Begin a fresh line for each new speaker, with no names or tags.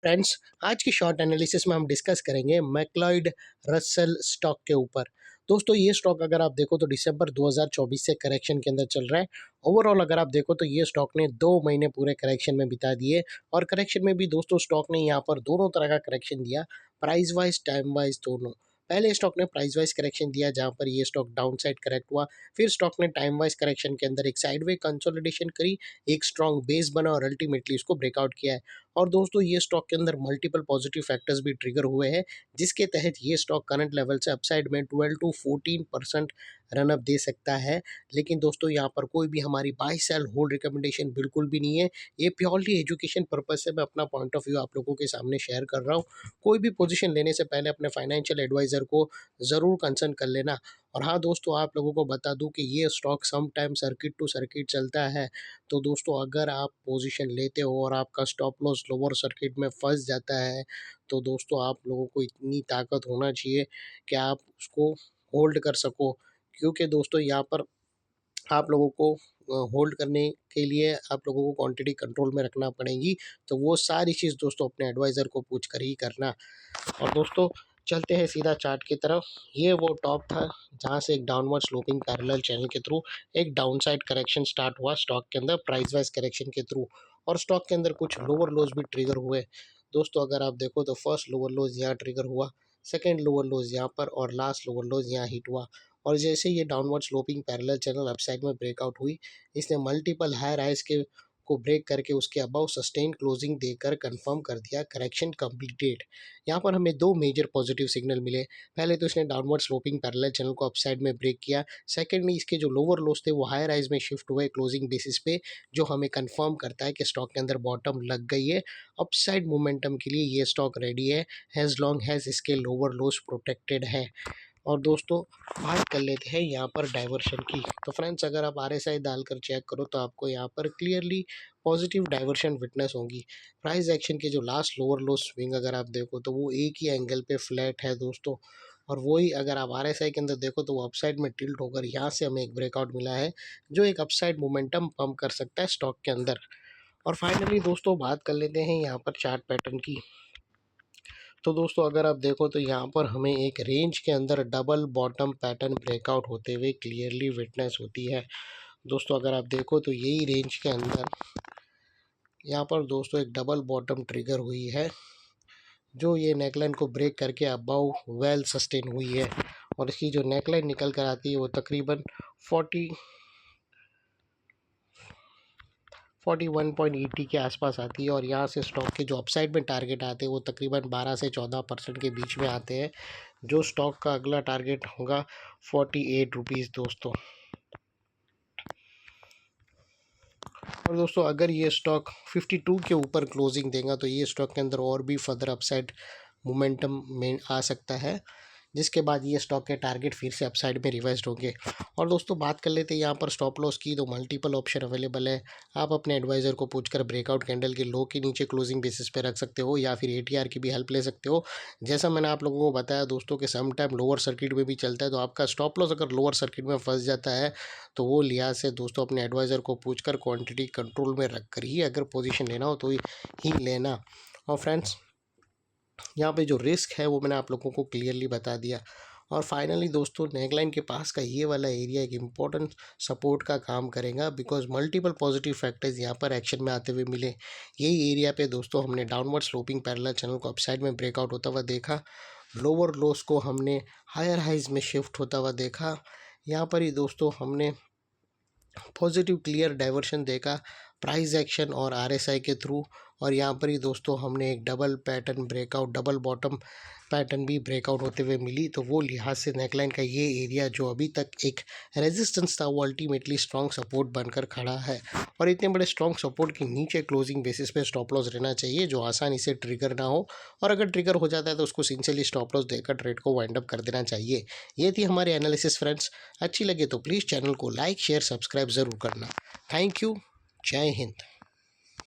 Friends, आज की short analysis में हम डिस्कस करेंगे मैक्लॉयड रसेल स्टॉक के ऊपर। दोस्तों, ये स्टॉक अगर आप देखो तो दिसंबर 2024 से करेक्शन के अंदर चल रहा है। ओवरऑल अगर आप देखो तो ये स्टॉक ने 2 महीने पूरे करेक्शन में बिता दिए और करेक्शन में भी दोस्तों स्टॉक ने यहाँ पर दोनों तरह का करेक्शन दिया, प्राइस वाइज, टाइम वाइज दोनों। पहले स्टॉक ने प्राइस वाइज करेक्शन दिया जहाँ पर ये स्टॉक डाउन साइड करेक्ट हुआ, फिर स्टॉक ने टाइम वाइज करेक्शन के अंदर एक साइडवे कंसोलिडेशन करी, एक स्ट्रॉन्ग बेस बना और अल्टीमेटली उसको ब्रेकआउट किया है। और दोस्तों, ये स्टॉक के अंदर मल्टीपल पॉजिटिव फैक्टर्स भी ट्रिगर हुए हैं, जिसके तहत ये स्टॉक करंट लेवल से अपसाइड में 12 to 14% रनअप दे सकता है। लेकिन दोस्तों, यहाँ पर कोई भी हमारी बाय सेल होल्ड रिकमेंडेशन बिल्कुल भी नहीं है। ये प्योरली एजुकेशन पर्पज से मैं अपना पॉइंट ऑफ व्यू आप लोगों के सामने शेयर कर रहा हूँ। कोई भी पोजीशन लेने से पहले अपने फाइनेंशियल एडवाइज़र को ज़रूर कंसल्ट कर लेना। और हाँ दोस्तों, आप लोगों को बता दूं कि ये stock some time circuit to circuit चलता है। तो दोस्तों, अगर आप पोजीशन लेते हो और आपका स्टॉप लॉस लोअर सर्किट में फंस जाता है, तो दोस्तों आप लोगों को इतनी ताकत होना चाहिए कि आप उसको होल्ड कर सको। क्योंकि दोस्तों, यहाँ पर आप लोगों को होल्ड करने के लिए आप लोगों को क्वांटिटी कंट्रोल में रखना पड़ेगी। तो वो सारी चीज़ दोस्तों अपने एडवाइज़र को पूछ कर ही करना। और दोस्तों, चलते हैं सीधा चार्ट की तरफ। ये वो टॉप था जहाँ से एक डाउनवर्ड स्लोपिंग पैरेलल चैनल के थ्रू एक डाउनसाइड करेक्शन स्टार्ट हुआ स्टॉक के अंदर प्राइस वाइज करेक्शन के थ्रू, और स्टॉक के अंदर कुछ लोअर लोज भी ट्रिगर हुए। दोस्तों, अगर आप देखो तो फर्स्ट लोअर लोज यहाँ ट्रिगर हुआ, सेकेंड लोअर लोज यहाँ पर और लास्ट लोअर लोज यहाँ हिट हुआ। और जैसे ये downward sloping parallel channel upside में ब्रेकआउट हुई, इसने मल्टीपल हाई राइज के को ब्रेक करके उसके अबाउ सस्टेन क्लोजिंग देकर कंफर्म कर दिया करेक्शन कंप्लीटेड। यहाँ पर हमें दो मेजर पॉजिटिव सिग्नल मिले। पहले तो इसने डाउनवर्ड स्लोपिंग पैरेलल चैनल को अपसाइड में ब्रेक किया। सेकेंडली, इसके जो लोअर लोस थे वो हाई राइज में शिफ्ट हुए क्लोजिंग बेसिस पे, जो हमें कंफर्म करता है कि स्टॉक के अंदर बॉटम लग गई है। अपसाइड मोमेंटम के लिए ये स्टॉक रेडी है एज लॉन्ग एज इसके लोअर लोस प्रोटेक्टेड है। और दोस्तों, बात कर लेते हैं यहाँ पर डाइवर्शन की। तो फ्रेंड्स, अगर आप RSI डालकर चेक करो तो आपको यहाँ पर क्लियरली पॉजिटिव डाइवर्शन विटनेस होगी। प्राइस एक्शन के जो लास्ट लोअर लो स्विंग अगर आप देखो तो वो एक ही एंगल पे फ्लैट है दोस्तों। और वही अगर आप RSI के अंदर देखो तो वो अपसाइड में टिल्ट होकर यहाँ से हमें एक ब्रेकआउट मिला है, जो एक अपसाइड मोमेंटम पंप कर सकता है स्टॉक के अंदर। और फाइनली दोस्तों, बात कर लेते हैं यहाँ पर चार्ट पैटर्न की। तो दोस्तों, अगर आप देखो तो यहाँ पर हमें एक रेंज के अंदर डबल बॉटम पैटर्न ब्रेकआउट होते हुए क्लियरली विटनेस होती है। दोस्तों, अगर आप देखो तो यही रेंज के अंदर यहाँ पर दोस्तों एक डबल बॉटम ट्रिगर हुई है, जो ये नेकलाइन को ब्रेक करके अबाउ वेल सस्टेन हुई है। और इसकी जो नेकलाइन निकल कर आती है वो तकरीबन 41.80 के आसपास आती है। और यहाँ से स्टॉक के जो अपसाइड में टारगेट आते हैं वो तकरीबन 12 से 14% के बीच में आते हैं, जो स्टॉक का अगला टारगेट होगा 48 रुपीज़ दोस्तों। और दोस्तों, अगर ये स्टॉक 52 के ऊपर क्लोजिंग देगा तो ये स्टॉक के अंदर और भी फर्दर अपसाइड मोमेंटम में आ सकता है, जिसके बाद ये स्टॉक के टारगेट फिर से अपसाइड में रिवाइज्ड होंगे। और दोस्तों, बात कर लेते हैं यहाँ पर स्टॉप लॉस की। तो मल्टीपल ऑप्शन अवेलेबल है। आप अपने एडवाइज़र को पूछकर ब्रेकआउट कैंडल के लो के नीचे क्लोजिंग बेसिस पे रख सकते हो, या फिर ATR की भी हेल्प ले सकते हो। जैसा मैंने आप लोगों को बताया दोस्तों कि सम टाइम लोअर सर्किट में भी चलता है, तो आपका स्टॉप लॉस अगर लोअर सर्किट में फंस जाता है तो वो लिहाज से दोस्तों अपने एडवाइज़र को पूछकर क्वांटिटी कंट्रोल में रख कर ही अगर पोजीशन लेना हो तो ही लेना। और फ्रेंड्स, यहाँ पे जो रिस्क है वो मैंने आप लोगों को क्लियरली बता दिया। और फाइनली दोस्तों, नेकलाइन के पास का ये वाला एरिया एक इम्पोर्टेंट सपोर्ट का काम करेगा, बिकॉज मल्टीपल पॉजिटिव फैक्टर्स यहाँ पर एक्शन में आते हुए मिले। यही एरिया पे दोस्तों हमने डाउनवर्ड स्लोपिंग पैरेलल चैनल को अपसाइड में ब्रेकआउट होता हुआ देखा, लोअर लोस को हमने हायर हाइज में शिफ्ट होता हुआ देखा। यहाँ पर ही दोस्तों हमने पॉजिटिव क्लियर डाइवर्शन देखा प्राइस एक्शन और RSI के थ्रू। और यहाँ पर ही दोस्तों हमने एक double pattern breakout, double bottom pattern भी ब्रेकआउट होते हुए मिली। तो वो लिहाज से नेकलाइन का ये एरिया जो अभी तक एक रेजिस्टेंस था वो अल्टीमेटली स्ट्रॉन्ग सपोर्ट बनकर खड़ा है। और इतने बड़े स्ट्रॉन्ग सपोर्ट के नीचे क्लोजिंग बेसिस पे स्टॉप लॉस रहना चाहिए, जो आसानी से ट्रिगर ना हो। और अगर ट्रिगर हो जाता है तो उसको सिंसियरली स्टॉप लॉस देकर ट्रेड को वाइंड अप कर देना चाहिए। ये थी हमारी एनालिसिस फ्रेंड्स। अच्छी लगे तो प्लीज़ चैनल को लाइक, शेयर, सब्सक्राइब ज़रूर करना। Thank you. जय हिंद।